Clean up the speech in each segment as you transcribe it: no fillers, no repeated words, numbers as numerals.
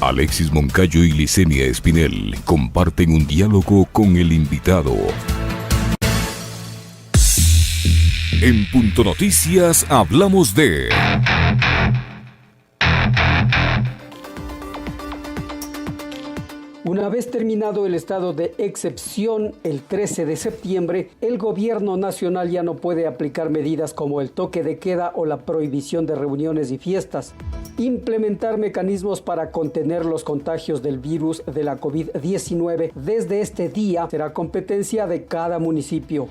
Alexis Moncayo y Licenia Espinel comparten un diálogo con el invitado. En Punto Noticias hablamos de... Una vez terminado el estado de excepción el 13 de septiembre, el gobierno nacional ya no puede aplicar medidas como el toque de queda o la prohibición de reuniones y fiestas. Implementar mecanismos para contener los contagios del virus de la COVID-19 desde este día será competencia de cada municipio.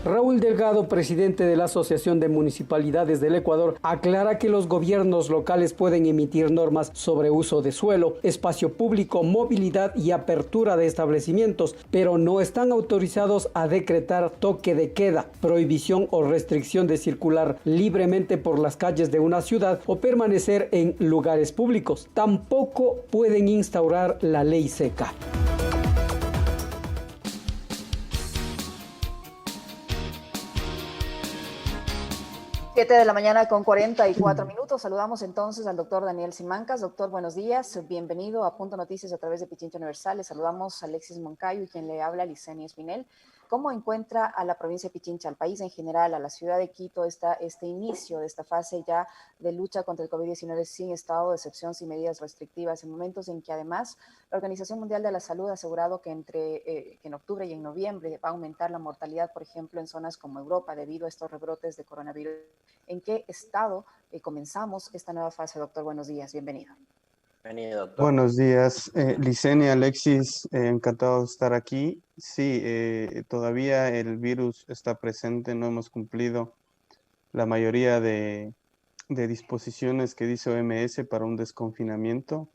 Raúl Delgado, presidente de la Asociación de Municipalidades del Ecuador, aclara que los gobiernos locales pueden emitir normas sobre uso de suelo, espacio público, movilidad y apertura de establecimientos, pero no están autorizados a decretar toque de queda, prohibición o restricción de circular libremente por las calles de una ciudad o permanecer en lugares públicos. Tampoco pueden instaurar la ley seca. 7 de la mañana con 44 minutos. Saludamos entonces al doctor Daniel Simancas. Doctor, buenos días. Bienvenido a Punto Noticias a través de Pichincha Universal. Le saludamos a Alexis Moncayo y quien le habla, Licenia Espinel. ¿Cómo encuentra a la provincia de Pichincha, al país en general, a la ciudad de Quito, este inicio de esta fase ya de lucha contra el COVID-19 sin estado de excepción, sin medidas restrictivas, en momentos en que además la Organización Mundial de la Salud ha asegurado que que en octubre y en noviembre va a aumentar la mortalidad, por ejemplo, en zonas como Europa debido a estos rebrotes de coronavirus? ¿En qué estado comenzamos esta nueva fase, doctor? Buenos días, bienvenido. Bienvenido, doctor. Buenos días, Licenia, Alexis, encantado de estar aquí. Sí, todavía el virus está presente, no hemos cumplido la mayoría de disposiciones que dice OMS para un desconfinamiento,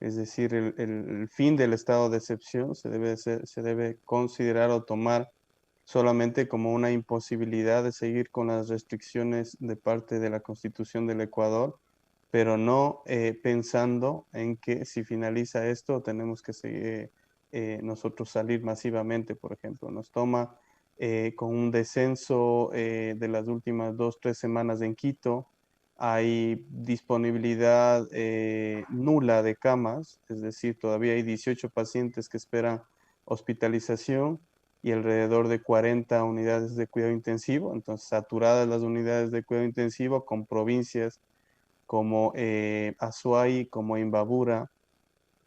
es decir, el fin del estado de excepción se debe considerar o tomar solamente como una imposibilidad de seguir con las restricciones de parte de la Constitución del Ecuador, pero no pensando en que si finaliza esto tenemos que seguir, nosotros salir masivamente, por ejemplo. Nos toma con un descenso de las últimas 2-3 semanas en Quito, hay disponibilidad nula de camas, es decir, todavía hay 18 pacientes que esperan hospitalización y alrededor de 40 unidades de cuidado intensivo, entonces saturadas las unidades de cuidado intensivo con provincias como Azuay, como Imbabura,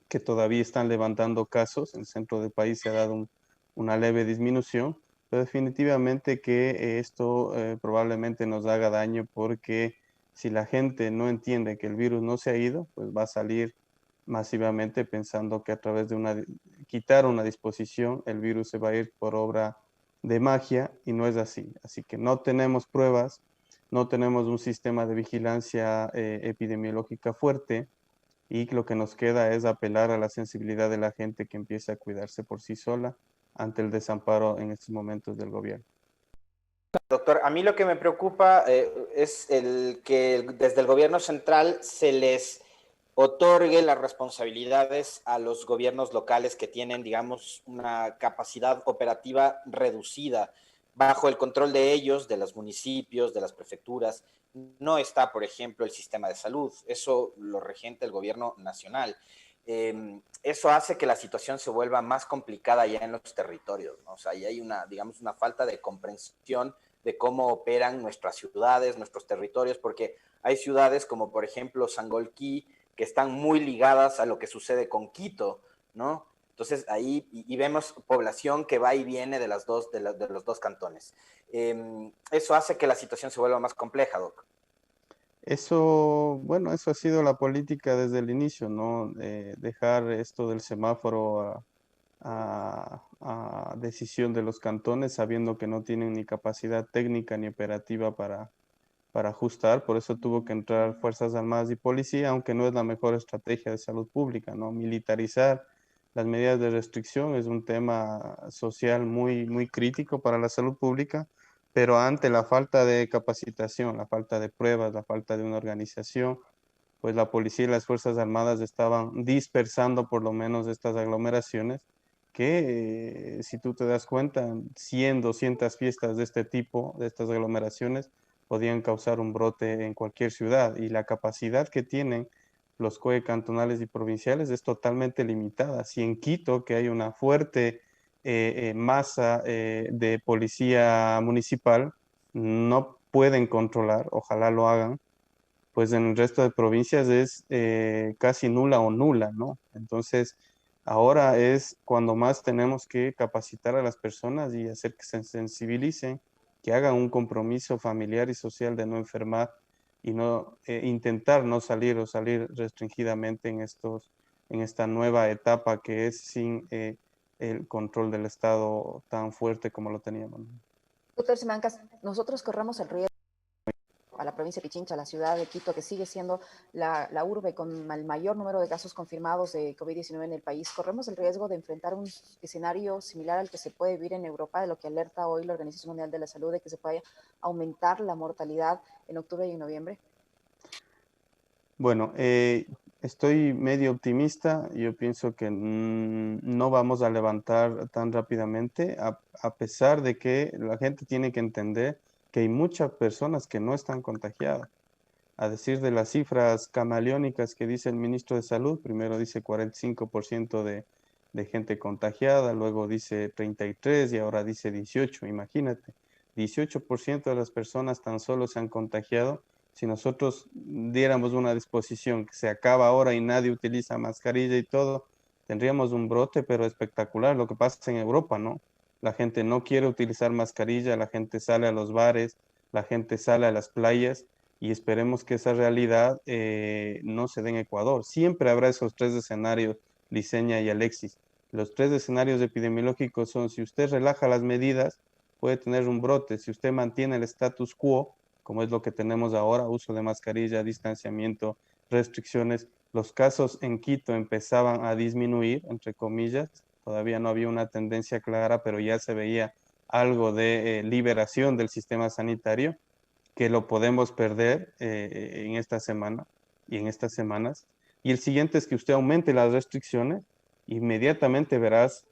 que todavía están levantando casos. En el centro del país se ha dado una leve disminución, pero definitivamente que esto probablemente nos haga daño porque si la gente no entiende que el virus no se ha ido, pues va a salir masivamente pensando que a través de quitar una disposición, el virus se va a ir por obra de magia y no es así. Así que no tenemos pruebas, no tenemos un sistema de vigilancia epidemiológica fuerte y lo que nos queda es apelar a la sensibilidad de la gente que empiece a cuidarse por sí sola ante el desamparo en estos momentos del gobierno. Doctor, a mí lo que me preocupa es el que desde el gobierno central se les otorgue las responsabilidades a los gobiernos locales que tienen, digamos, una capacidad operativa reducida. Bajo el control de ellos, de los municipios, de las prefecturas, no está, por ejemplo, el sistema de salud. Eso lo regenta el gobierno nacional. Eso hace que la situación se vuelva más complicada ya en los territorios, ¿no? O sea, ahí hay digamos, una falta de comprensión de cómo operan nuestras ciudades, nuestros territorios, porque hay ciudades como, por ejemplo, Sangolquí, que están muy ligadas a lo que sucede con Quito, ¿no? Entonces ahí y vemos población que va y viene de los dos cantones. Eso hace que la situación se vuelva más compleja, Doc. Eso, bueno, eso ha sido la política desde el inicio, ¿no? Dejar esto del semáforo a decisión de los cantones, sabiendo que no tienen ni capacidad técnica ni operativa para ajustar. Por eso tuvo que entrar Fuerzas Armadas y Policía, aunque no es la mejor estrategia de salud pública, ¿no? Militarizar las medidas de restricción es un tema social muy, muy crítico para la salud pública, pero ante la falta de capacitación, la falta de pruebas, la falta de una organización, pues la policía y las Fuerzas Armadas estaban dispersando por lo menos estas aglomeraciones que, si tú te das cuenta, 100, 200 fiestas de este tipo, de estas aglomeraciones, podían causar un brote en cualquier ciudad y la capacidad que tienen los COE cantonales y provinciales es totalmente limitada. Si en Quito, que hay una fuerte masa de policía municipal, no pueden controlar, ojalá lo hagan, pues en el resto de provincias es casi nula o nula, ¿no? Entonces, ahora es cuando más tenemos que capacitar a las personas y hacer que se sensibilicen, que hagan un compromiso familiar y social de no enfermar y no intentar no salir o salir restringidamente en esta nueva etapa que es sin el control del Estado tan fuerte como lo teníamos, ¿no? Doctor Simancas, nosotros corremos el riesgo a la provincia de Pichincha, a la ciudad de Quito, que sigue siendo la urbe con el mayor número de casos confirmados de COVID-19 en el país, corremos el riesgo de enfrentar un escenario similar al que se puede vivir en Europa, de lo que alerta hoy la Organización Mundial de la Salud, de que se puede aumentar la mortalidad en octubre y en noviembre. Bueno, estoy medio optimista. Yo pienso que no vamos a levantar tan rápidamente, a pesar de que la gente tiene que entender que hay muchas personas que no están contagiadas. A decir de las cifras camaleónicas que dice el ministro de Salud, primero dice 45% de gente contagiada, luego dice 33 y ahora dice 18. Imagínate, 18% de las personas tan solo se han contagiado. Si nosotros diéramos una disposición que se acaba ahora y nadie utiliza mascarilla y todo, tendríamos un brote, pero espectacular. Lo que pasa en Europa, ¿no? La gente no quiere utilizar mascarilla, la gente sale a los bares, la gente sale a las playas y esperemos que esa realidad no se dé en Ecuador. Siempre habrá esos tres escenarios, Liceña y Alexis. Los tres escenarios epidemiológicos son: si usted relaja las medidas, puede tener un brote; si usted mantiene el status quo, como es lo que tenemos ahora, uso de mascarilla, distanciamiento, restricciones, los casos en Quito empezaban a disminuir, entre comillas, todavía no había una tendencia clara, pero ya se veía algo de liberación del sistema sanitario, que lo podemos perder en esta semana y en estas semanas. Y el siguiente es que usted aumente las restricciones, inmediatamente verás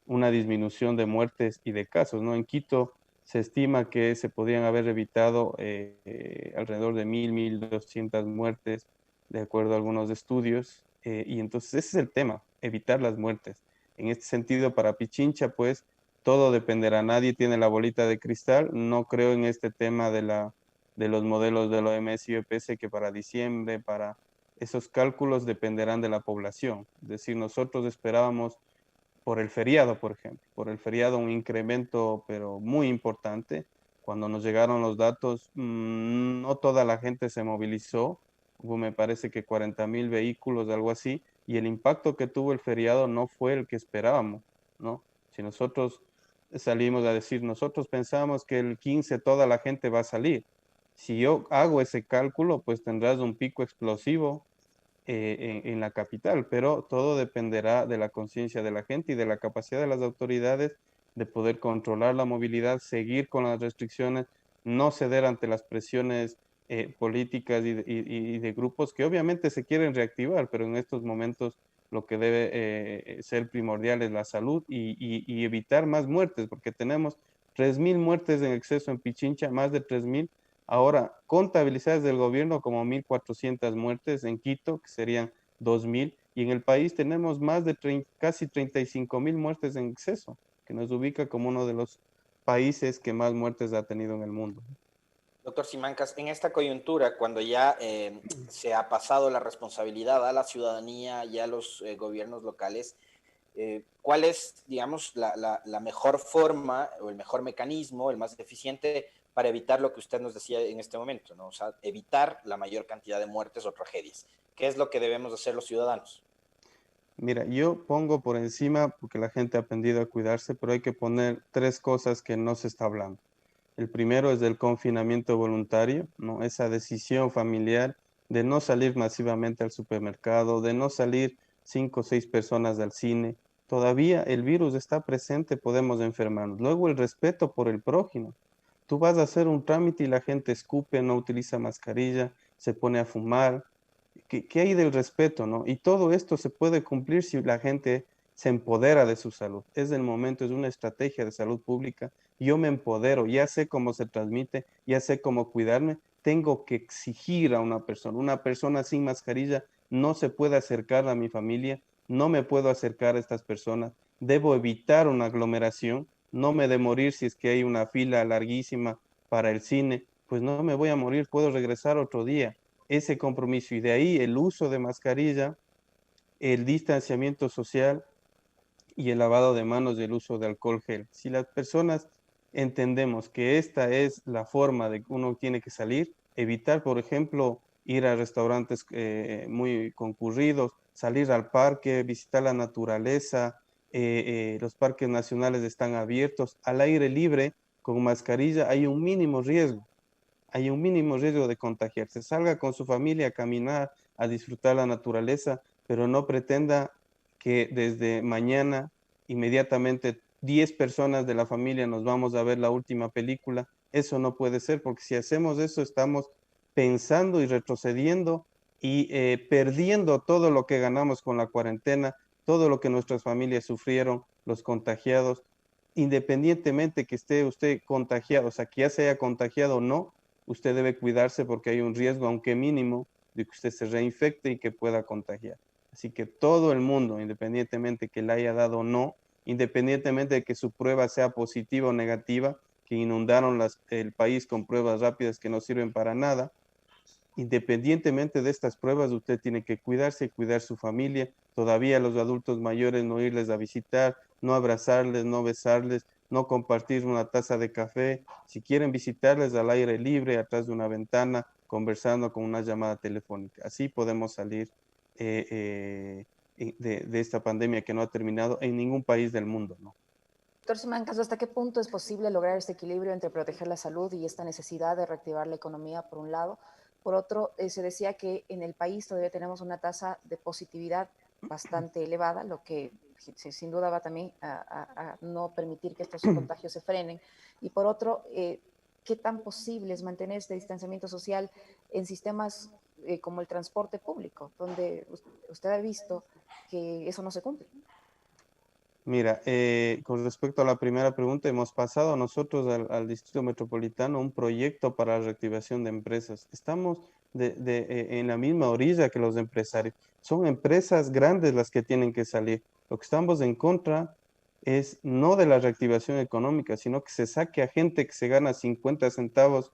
una disminución de muertes y de casos, ¿no? En Quito se estima que se podrían haber evitado alrededor de 1.200 muertes, de acuerdo a algunos estudios, y entonces ese es el tema, evitar las muertes. En este sentido, para Pichincha, pues, todo dependerá. Nadie tiene la bolita de cristal. No creo en este tema de los modelos de la OMS y OPS, que para diciembre, para esos cálculos dependerán de la población. Es decir, nosotros esperábamos por el feriado, por ejemplo, por el feriado un incremento, pero muy importante. Cuando nos llegaron los datos, no toda la gente se movilizó, hubo, me parece que 40.000 vehículos, algo así, y el impacto que tuvo el feriado no fue el que esperábamos, ¿no? Si nosotros salimos a decir, nosotros pensamos que el 15 toda la gente va a salir. Si yo hago ese cálculo, pues tendrás un pico explosivo en la capital, pero todo dependerá de la conciencia de la gente y de la capacidad de las autoridades de poder controlar la movilidad, seguir con las restricciones, no ceder ante las presiones políticas y de grupos que obviamente se quieren reactivar, pero en estos momentos lo que debe ser primordial es la salud y evitar más muertes, porque tenemos 3.000 muertes en exceso en Pichincha, más de 3.000. Ahora, contabilizadas del gobierno como 1.400 muertes en Quito, que serían 2.000, y en el país tenemos más de casi 35.000 muertes en exceso, que nos ubica como uno de los países que más muertes ha tenido en el mundo. Doctor Simancas, en esta coyuntura, cuando ya se ha pasado la responsabilidad a la ciudadanía y a los gobiernos locales, ¿cuál es, digamos, la mejor forma o el mejor mecanismo, el más eficiente para evitar lo que usted nos decía en este momento, ¿no? O sea, evitar la mayor cantidad de muertes o tragedias? ¿Qué es lo que debemos hacer los ciudadanos? Mira, yo pongo por encima, porque la gente ha aprendido a cuidarse, pero hay que poner tres cosas que no se está hablando. El primero es el confinamiento voluntario, ¿no? Esa decisión familiar de no salir masivamente al supermercado, de no salir 5 o 6 personas al cine. Todavía el virus está presente, podemos enfermarnos. Luego el respeto por el prójimo. Tú vas a hacer un trámite y la gente escupe, no utiliza mascarilla, se pone a fumar. ¿Qué hay del respeto, no? Y todo esto se puede cumplir si la gente se empodera de su salud. Es el momento, es una estrategia de salud pública. Yo me empodero, ya sé cómo se transmite, ya sé cómo cuidarme. Tengo que exigir a una persona sin mascarilla no se puede acercar a mi familia, no me puedo acercar a estas personas, debo evitar una aglomeración, no me de morir si es que hay una fila larguísima para el cine, pues no me voy a morir, puedo regresar otro día. Ese compromiso y de ahí el uso de mascarilla, el distanciamiento social y el lavado de manos y el uso de alcohol gel. Si las personas entendemos que esta es la forma de que uno tiene que salir, evitar, por ejemplo, ir a restaurantes muy concurridos, salir al parque, visitar la naturaleza, los parques nacionales están abiertos, al aire libre, con mascarilla, hay un mínimo riesgo de contagiarse. Salga con su familia a caminar, a disfrutar la naturaleza, pero no pretenda que desde mañana inmediatamente 10 personas de la familia nos vamos a ver la última película. Eso no puede ser, porque si hacemos eso estamos pensando y retrocediendo y perdiendo todo lo que ganamos con la cuarentena, todo lo que nuestras familias sufrieron, los contagiados, independientemente que esté usted contagiado, o sea, que ya se haya contagiado o no, usted debe cuidarse porque hay un riesgo, aunque mínimo, de que usted se reinfecte y que pueda contagiar. Así que todo el mundo, independientemente que le haya dado o no, independientemente de que su prueba sea positiva o negativa, que inundaron el país con pruebas rápidas que no sirven para nada, independientemente de estas pruebas, usted tiene que cuidarse y cuidar su familia. Todavía los adultos mayores no irles a visitar, no abrazarles, no besarles, no compartir una taza de café. Si quieren visitarles al aire libre, atrás de una ventana, conversando con una llamada telefónica. Así podemos salir de esta pandemia que no ha terminado en ningún país del mundo, ¿no? Doctor Simancas, ¿hasta qué punto es posible lograr este equilibrio entre proteger la salud y esta necesidad de reactivar la economía, por un lado? Por otro, se decía que en el país todavía tenemos una tasa de positividad bastante elevada, lo que sin duda va también a no permitir que estos contagios se frenen. Y por otro, ¿qué tan posible es mantener este distanciamiento social en sistemas como el transporte público, donde usted ha visto que eso no se cumple? Mira, con respecto a la primera pregunta, hemos pasado nosotros al Distrito Metropolitano un proyecto para la reactivación de empresas. Estamos en la misma orilla que los empresarios. Son empresas grandes las que tienen que salir. Lo que estamos en contra es no de la reactivación económica, sino que se saque a gente que se gana 50 centavos,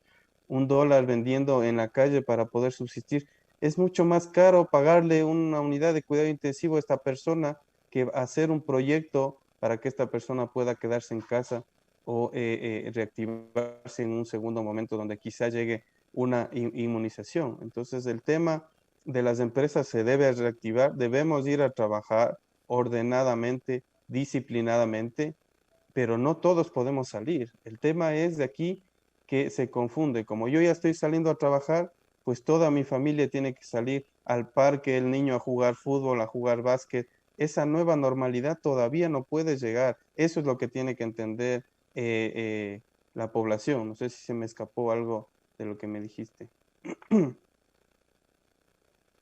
$1 vendiendo en la calle para poder subsistir. Es mucho más caro pagarle una unidad de cuidado intensivo a esta persona que hacer un proyecto para que esta persona pueda quedarse en casa o reactivarse en un segundo momento donde quizá llegue una inmunización. Entonces el tema de las empresas se debe reactivar, debemos ir a trabajar ordenadamente, disciplinadamente, pero no todos podemos salir. El tema es de aquí que se confunde. Como yo ya estoy saliendo a trabajar, pues toda mi familia tiene que salir al parque, el niño a jugar fútbol, a jugar básquet. Esa nueva normalidad todavía no puede llegar. Eso es lo que tiene que entender la población. No sé si se me escapó algo de lo que me dijiste.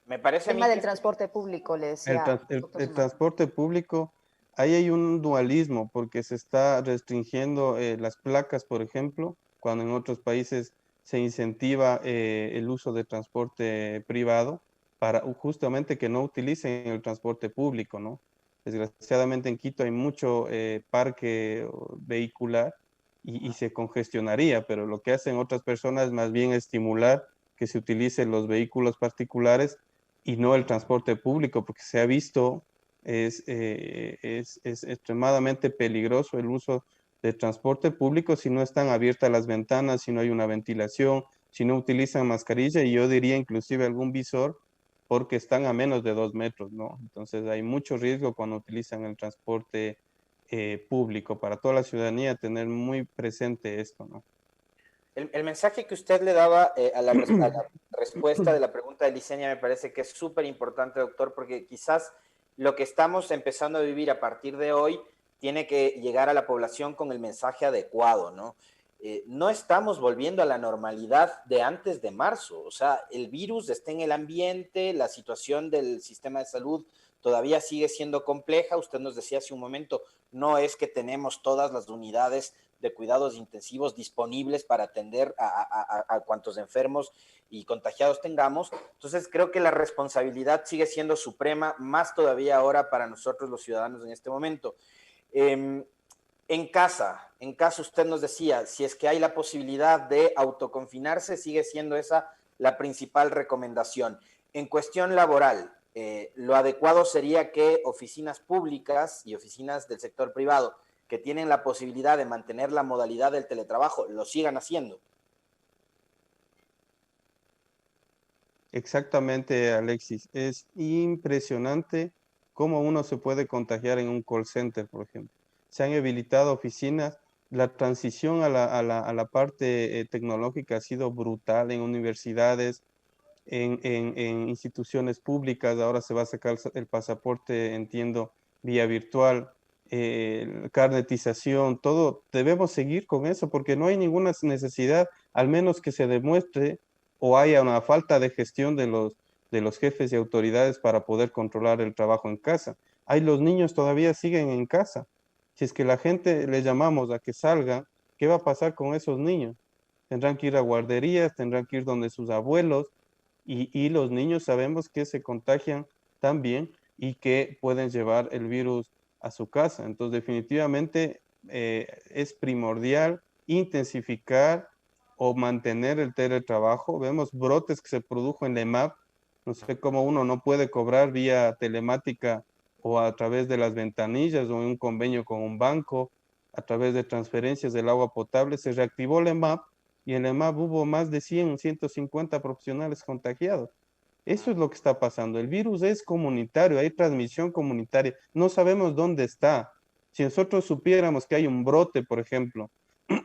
Me parece a El mí tema del que transporte público, le decía. El transporte público, ahí hay un dualismo porque se está restringiendo las placas, por ejemplo, cuando en otros países se incentiva el uso de transporte privado para justamente que no utilicen el transporte público, ¿no? Desgraciadamente en Quito hay mucho parque vehicular y se congestionaría, pero lo que hacen otras personas es más bien estimular que se utilicen los vehículos particulares y no el transporte público, porque se ha visto es extremadamente peligroso el uso de transporte público si no están abiertas las ventanas, si no hay una ventilación, si no utilizan mascarilla y yo diría inclusive algún visor porque están a menos de 2 metros, ¿no? Entonces hay mucho riesgo cuando utilizan el transporte público. Para toda la ciudadanía tener muy presente esto, ¿no? el mensaje que usted le daba a la respuesta de la pregunta de Licenia me parece que es súper importante, doctor, porque quizás lo que estamos empezando a vivir a partir de hoy tiene que llegar a la población con el mensaje adecuado, ¿no? No estamos volviendo a la normalidad de antes de marzo, o sea, el virus está en el ambiente, la situación del sistema de salud todavía sigue siendo compleja. Usted nos decía hace un momento, no es que tenemos todas las unidades de cuidados intensivos disponibles para atender a cuantos enfermos y contagiados tengamos. Entonces creo que la responsabilidad sigue siendo suprema, más todavía ahora para nosotros los ciudadanos en este momento. En casa usted nos decía, si es que hay la posibilidad de autoconfinarse, sigue siendo esa la principal recomendación. En cuestión laboral, lo adecuado sería que oficinas públicas y oficinas del sector privado que tienen la posibilidad de mantener la modalidad del teletrabajo lo sigan haciendo. Exactamente, Alexis. Es impresionante cómo uno se puede contagiar en un call center, por ejemplo. Se han habilitado oficinas. La transición a la parte tecnológica ha sido brutal en universidades, en instituciones públicas. Ahora se va a sacar el pasaporte, entiendo, vía virtual, carnetización, todo. Debemos seguir con eso porque no hay ninguna necesidad, al menos que se demuestre o haya una falta de gestión de los jefes y autoridades para poder controlar el trabajo en casa. Ahí los niños todavía siguen en casa. Si es que la gente le llamamos a que salga, ¿qué va a pasar con esos niños? Tendrán que ir a guarderías, tendrán que ir donde sus abuelos, y los niños sabemos que se contagian también y que pueden llevar el virus a su casa. Entonces, definitivamente es primordial intensificar o mantener el teletrabajo. Vemos brotes que se produjo en la EMAP. No sé cómo uno no puede cobrar vía telemática o a través de las ventanillas o en un convenio con un banco, a través de transferencias del agua potable. Se reactivó la EMAP y en la EMAP hubo más de 150 profesionales contagiados. Eso es lo que está pasando. El virus es comunitario, hay transmisión comunitaria. No sabemos dónde está. Si nosotros supiéramos que hay un brote, por ejemplo,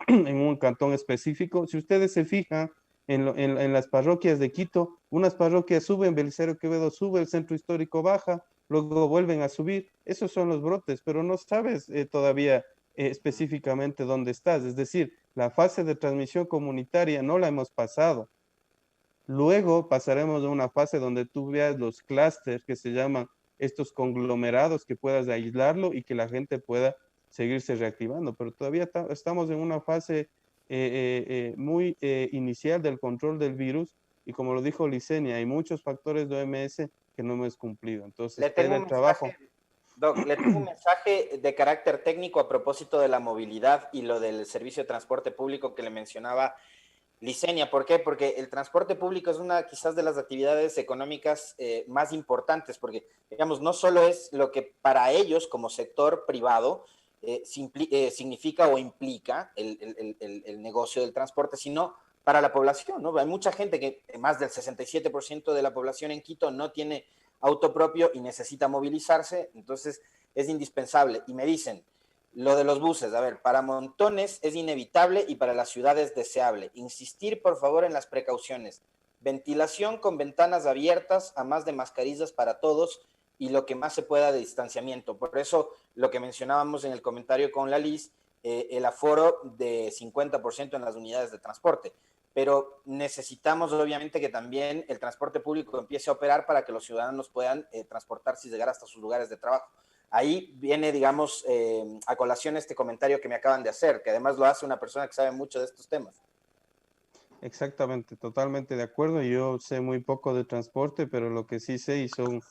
en un cantón específico, si ustedes se fijan en las parroquias de Quito, unas parroquias suben, Belisario Quevedo sube, el centro histórico baja, luego vuelven a subir. Esos son los brotes, pero no sabes todavía específicamente dónde estás. Es decir, la fase de transmisión comunitaria no la hemos pasado. Luego pasaremos a una fase donde tú veas los clústeres que se llaman estos conglomerados, que puedas aislarlo y que la gente pueda seguirse reactivando. Pero todavía estamos en una fase muy inicial del control del virus y como lo dijo Licenia, hay muchos factores de OMS que no hemos cumplido. Entonces, teletrabajo. Doc, le tengo un mensaje de carácter técnico a propósito de la movilidad y lo del servicio de transporte público que le mencionaba Licenia. ¿Por qué? Porque el transporte público es una quizás de las actividades económicas más importantes, porque, digamos, no solo es lo que para ellos como sector privado significa o implica el negocio del transporte, sino para la población, ¿no? Hay mucha gente que más del 67% de la población en Quito no tiene auto propio y necesita movilizarse, entonces es indispensable. Y me dicen, lo de los buses, a ver, para montones es inevitable y para las ciudades deseable. Insistir, por favor, en las precauciones. Ventilación con ventanas abiertas, a más de mascarillas para todos y lo que más se pueda de distanciamiento. Por eso, lo que mencionábamos en el comentario con la Liz, el aforo de 50% en las unidades de transporte. Pero necesitamos obviamente que también el transporte público empiece a operar para que los ciudadanos puedan transportarse y llegar hasta sus lugares de trabajo. Ahí viene, digamos, a colación este comentario que me acaban de hacer, que además lo hace una persona que sabe mucho de estos temas. Exactamente, totalmente de acuerdo. Yo sé muy poco de transporte, pero lo que sí sé y son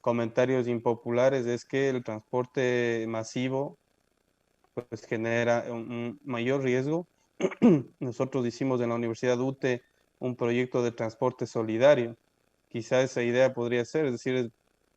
comentarios impopulares es que el transporte masivo pues genera un mayor riesgo. Nosotros hicimos en la Universidad UTE un proyecto de transporte solidario. Quizá esa idea podría ser, es decir,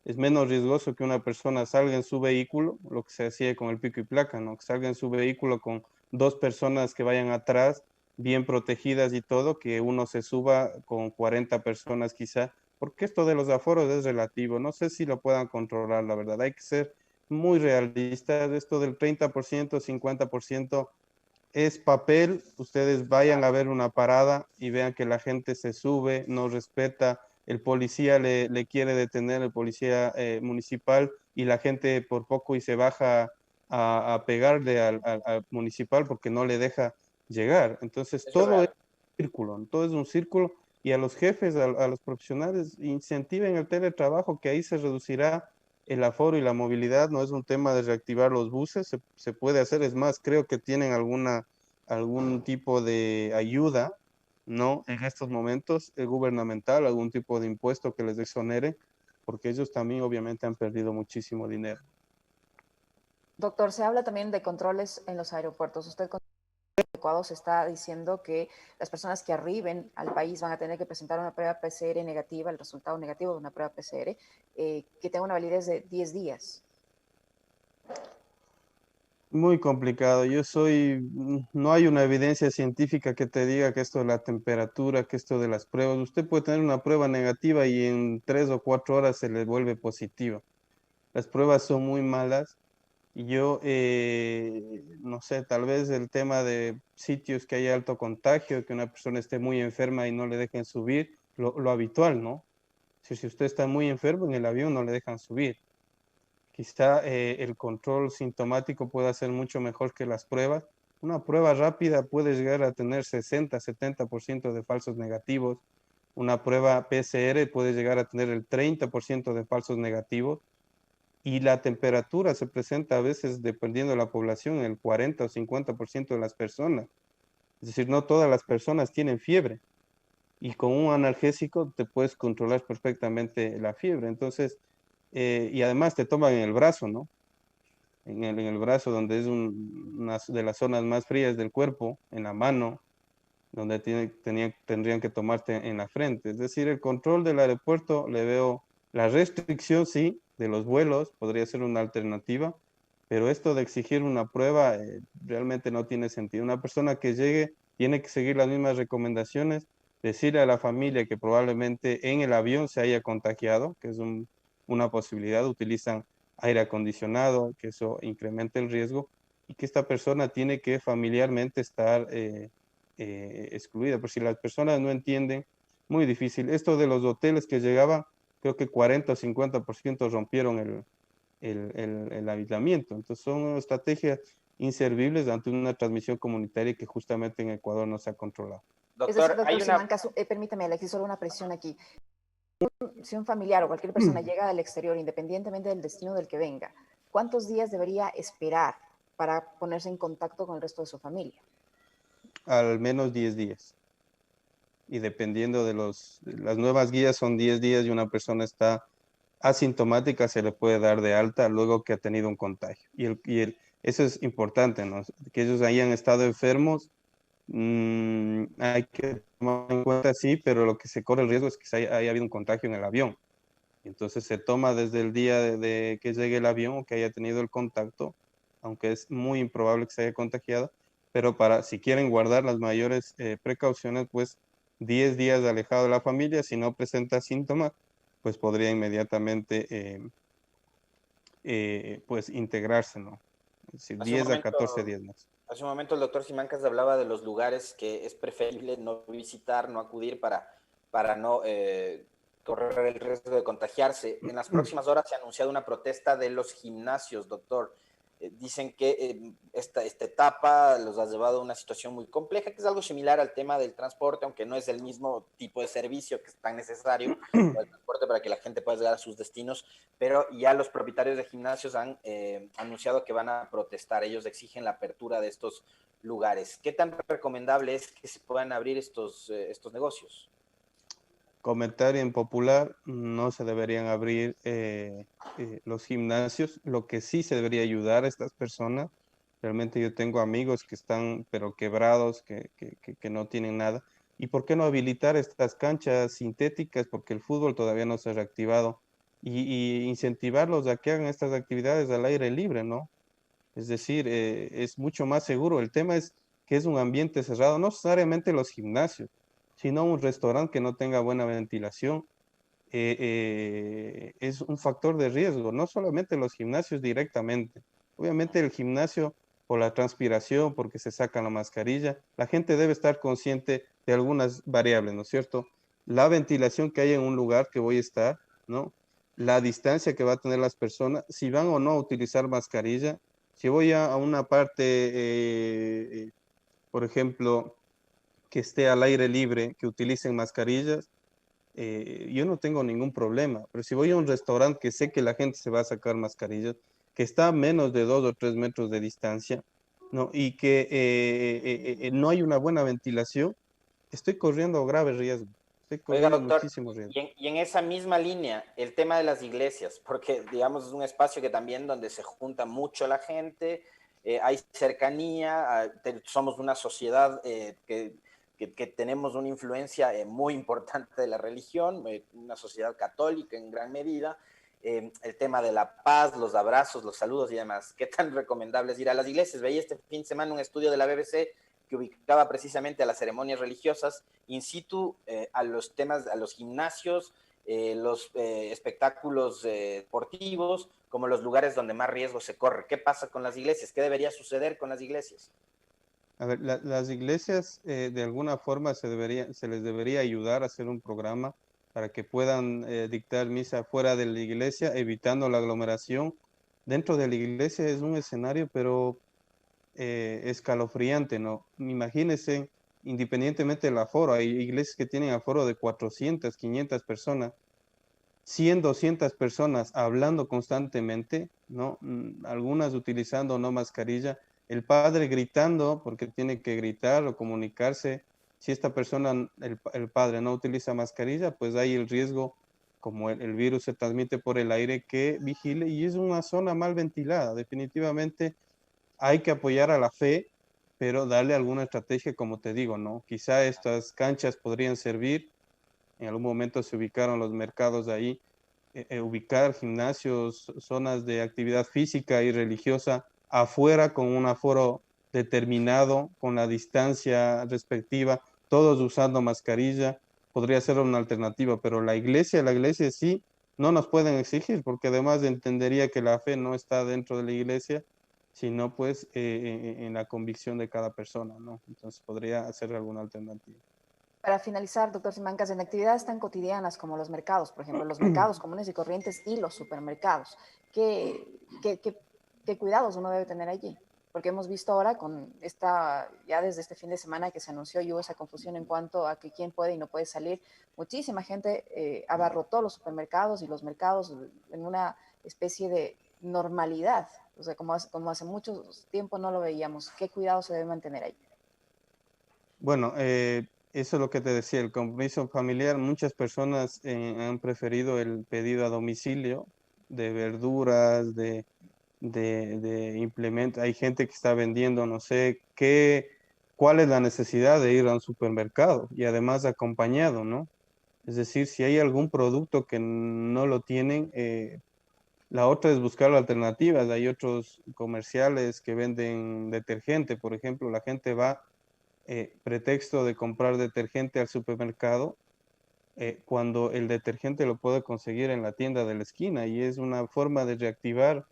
es menos riesgoso que una persona salga en su vehículo, lo que se hacía con el pico y placa, ¿no? Que salga en su vehículo con 2 personas que vayan atrás, bien protegidas y todo, que uno se suba con 40 personas quizá, porque esto de los aforos es relativo. No sé si lo puedan controlar, la verdad. Hay que ser muy realistas. Esto del 30%, 50%, es papel. Ustedes vayan a ver una parada y vean que la gente se sube, no respeta, el policía le quiere detener, el policía municipal, y la gente por poco y se baja a pegarle al municipal porque no le deja llegar. Entonces todo es un círculo, todo es un círculo, y a los jefes, a los profesionales, incentiven el teletrabajo, que ahí se reducirá el aforo y la movilidad. No es un tema de reactivar los buses, se puede hacer. Es más, creo que tienen alguna algún tipo de ayuda, ¿no? En estos momentos, gubernamental, algún tipo de impuesto que les exonere, porque ellos también obviamente han perdido muchísimo dinero. Doctor, se habla también de controles en los aeropuertos. Usted Ecuador se está diciendo que las personas que arriben al país van a tener que presentar una prueba PCR negativa, el resultado negativo de una prueba PCR, que tenga una validez de 10 días. Muy complicado. No hay una evidencia científica que te diga que esto de la temperatura, que esto de las pruebas. Usted puede tener una prueba negativa y en 3 o 4 horas se le vuelve positiva. Las pruebas son muy malas. Y yo, no sé, tal vez el tema de sitios que haya alto contagio, que una persona esté muy enferma y no le dejen subir, lo habitual, ¿no? Si usted está muy enfermo en el avión no le dejan subir. Quizá el control sintomático pueda ser mucho mejor que las pruebas. Una prueba rápida puede llegar a tener 60-70% de falsos negativos. Una prueba PCR puede llegar a tener el 30% de falsos negativos. Y la temperatura se presenta a veces, dependiendo de la población, en el 40 o 50% de las personas. Es decir, no todas las personas tienen fiebre. Y con un analgésico te puedes controlar perfectamente la fiebre. Entonces, y además te toman en el brazo, ¿no? En el brazo, donde es una de las zonas más frías del cuerpo, en la mano, donde tendrían que tomarte en la frente. Es decir, el control del aeropuerto le veo, la restricción sí, de los vuelos podría ser una alternativa, pero esto de exigir una prueba realmente no tiene sentido. Una persona que llegue tiene que seguir las mismas recomendaciones, decirle a la familia que probablemente en el avión se haya contagiado, que es una posibilidad, utilizan aire acondicionado, que eso incrementa el riesgo, y que esta persona tiene que familiarmente estar excluida. Pero si las personas no entienden, muy difícil. Esto de los hoteles que llegaban, creo que 40 o 50% rompieron el aislamiento. Entonces son estrategias inservibles ante una transmisión comunitaria que justamente en Ecuador no se ha controlado. Es decir, doctor Simancas, permítame, Alexis, solo una presión aquí. Si un familiar o cualquier persona llega del exterior, independientemente del destino del que venga, ¿cuántos días debería esperar para ponerse en contacto con el resto de su familia? Al menos 10 días. Y dependiendo de las nuevas guías son 10 días y una persona está asintomática, se le puede dar de alta luego que ha tenido un contagio. Eso es importante, ¿no? Que ellos hayan estado enfermos, hay que tomar en cuenta, sí, pero lo que se corre el riesgo es que haya habido un contagio en el avión. Entonces se toma desde el día de que llegue el avión o que haya tenido el contacto, aunque es muy improbable que se haya contagiado, pero si quieren guardar las mayores precauciones, pues 10 días alejado de la familia. Si no presenta síntomas, pues podría inmediatamente pues integrarse, ¿no? Es decir, 10 a 14 días más. Hace un momento el doctor Simancas hablaba de los lugares que es preferible no visitar, no acudir para no correr el riesgo de contagiarse. En las próximas horas se ha anunciado una protesta de los gimnasios, doctor. Dicen que esta etapa los ha llevado a una situación muy compleja, que es algo similar al tema del transporte, aunque no es el mismo tipo de servicio que es tan necesario, el transporte para que la gente pueda llegar a sus destinos, pero ya los propietarios de gimnasios han anunciado que van a protestar. Ellos exigen la apertura de estos lugares. ¿Qué tan recomendable es que se puedan abrir estos negocios? Comentario en popular, no se deberían abrir los gimnasios. Lo que sí se debería ayudar a estas personas, realmente yo tengo amigos que están pero quebrados, que no tienen nada. ¿Y por qué no habilitar estas canchas sintéticas? Porque el fútbol todavía no se ha reactivado. Y incentivarlos a que hagan estas actividades al aire libre, ¿no? Es decir, es mucho más seguro. El tema es que es un ambiente cerrado, no necesariamente los gimnasios, sino un restaurante que no tenga buena ventilación. Es un factor de riesgo, no solamente los gimnasios directamente. Obviamente el gimnasio por la transpiración, porque se saca la mascarilla, la gente debe estar consciente de algunas variables, ¿no es cierto? La ventilación que hay en un lugar que voy a estar, ¿no? La distancia que va a tener las personas, si van o no a utilizar mascarilla, si voy a una parte, por ejemplo, que esté al aire libre, que utilicen mascarillas, yo no tengo ningún problema. Pero si voy a un restaurante que sé que la gente se va a sacar mascarillas, que está a menos de 2 o 3 metros de distancia, ¿no? Y que no hay una buena ventilación, estoy corriendo grave riesgo, estoy Oiga, corriendo doctor, muchísimo riesgo. y en esa misma línea, el tema de las iglesias, porque digamos es un espacio que también donde se junta mucho la gente, hay cercanía, somos una sociedad que tenemos una influencia muy importante de la religión, una sociedad católica en gran medida, el tema de la paz, los abrazos, los saludos y demás. ¿Qué tan recomendable es ir a las iglesias? Veía este fin de semana un estudio de la BBC que ubicaba precisamente a las ceremonias religiosas in situ, a los temas, a los gimnasios, los espectáculos deportivos, como los lugares donde más riesgo se corre. ¿Qué pasa con las iglesias? ¿Qué debería suceder con las iglesias? A ver, las iglesias de alguna forma se les debería ayudar a hacer un programa para que puedan dictar misa fuera de la iglesia, evitando la aglomeración. Dentro de la iglesia es un escenario, pero escalofriante, ¿no? Imagínense, independientemente del aforo, hay iglesias que tienen aforo de 400, 500 personas, 100, 200 personas hablando constantemente, ¿no? Algunas utilizando no mascarilla, el padre gritando porque tiene que gritar o comunicarse. Si esta persona, el padre no utiliza mascarilla, pues hay el riesgo, como el virus se transmite por el aire, que vigile y es una zona mal ventilada. Definitivamente hay que apoyar a la fe, pero darle alguna estrategia, como te digo, ¿no? Quizá estas canchas podrían servir, en algún momento se ubicaron los mercados ahí, ubicar gimnasios, zonas de actividad física y religiosa afuera con un aforo determinado, con la distancia respectiva, todos usando mascarilla, podría ser una alternativa, pero la iglesia sí, no nos pueden exigir, porque además entendería que la fe no está dentro de la iglesia, sino pues en la convicción de cada persona, ¿no? Entonces podría ser alguna alternativa. Para finalizar, doctor Simancas, en actividades tan cotidianas como los mercados, por ejemplo, los mercados comunes y corrientes y los supermercados, ¿qué cuidados uno debe tener allí? Porque hemos visto ahora con ya desde este fin de semana que se anunció y hubo esa confusión en cuanto a que quién puede y no puede salir, muchísima gente abarrotó los supermercados y los mercados en una especie de normalidad, o sea, como hace mucho tiempo no lo veíamos. ¿Qué cuidados se debe mantener allí? Bueno, eso es lo que te decía, el compromiso familiar. Muchas personas han preferido el pedido a domicilio de verduras, de implementos. Hay gente que está vendiendo, no sé qué, cuál es la necesidad de ir a un supermercado y además acompañado, ¿no? Es decir, si hay algún producto que no lo tienen, la otra es buscar alternativas. Hay otros comerciales que venden detergente, por ejemplo, la gente va pretexto de comprar detergente al supermercado cuando el detergente lo puede conseguir en la tienda de la esquina y es una forma de reactivar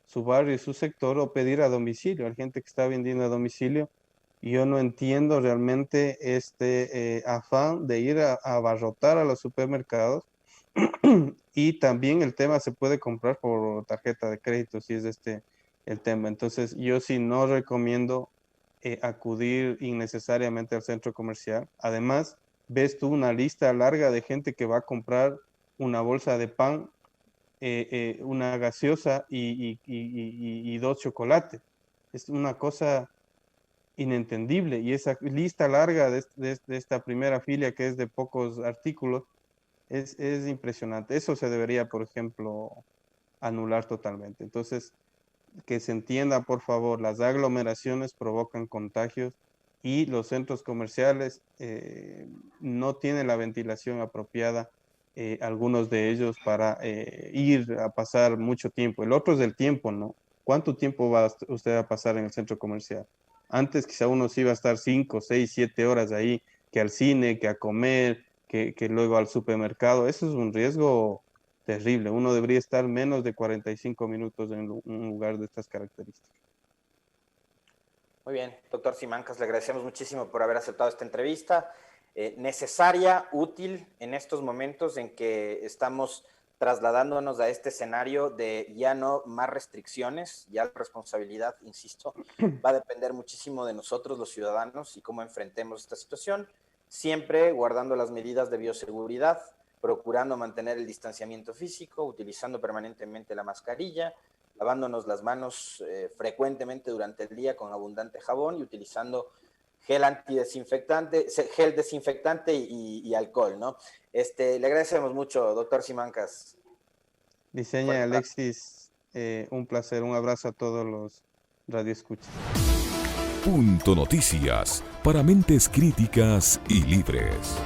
su barrio y su sector o pedir a domicilio. Hay gente que está vendiendo a domicilio y yo no entiendo realmente este afán de ir a abarrotar a los supermercados y también el tema se puede comprar por tarjeta de crédito si es este el tema. Entonces yo sí no recomiendo acudir innecesariamente al centro comercial. Además, ves tú una lista larga de gente que va a comprar una bolsa de pan, una gaseosa y dos chocolates. Es una cosa inentendible. Y esa lista larga de esta primera fila, que es de pocos artículos, es impresionante. Eso se debería, por ejemplo, anular totalmente. Entonces, que se entienda, por favor, las aglomeraciones provocan contagios y los centros comerciales no tienen la ventilación apropiada, algunos de ellos, para ir a pasar mucho tiempo. El otro es el tiempo, ¿no? ¿Cuánto tiempo va usted a pasar en el centro comercial? Antes quizá uno sí iba a estar 5, 6, 7 horas ahí, que al cine, que a comer, que luego al supermercado. Eso es un riesgo terrible. Uno debería estar menos de 45 minutos en un lugar de estas características. Muy bien, doctor Simancas, le agradecemos muchísimo por haber aceptado esta entrevista. Necesaria, útil en estos momentos en que estamos trasladándonos a este escenario de ya no más restricciones, ya la responsabilidad, insisto, va a depender muchísimo de nosotros los ciudadanos y cómo enfrentemos esta situación, siempre guardando las medidas de bioseguridad, procurando mantener el distanciamiento físico, utilizando permanentemente la mascarilla, lavándonos las manos frecuentemente durante el día con abundante jabón y utilizando gel desinfectante y alcohol, ¿no? Le agradecemos mucho, doctor Simancas. Licenia, Alexis, un placer, un abrazo a todos los radioescuchas. Punto Noticias, para mentes críticas y libres.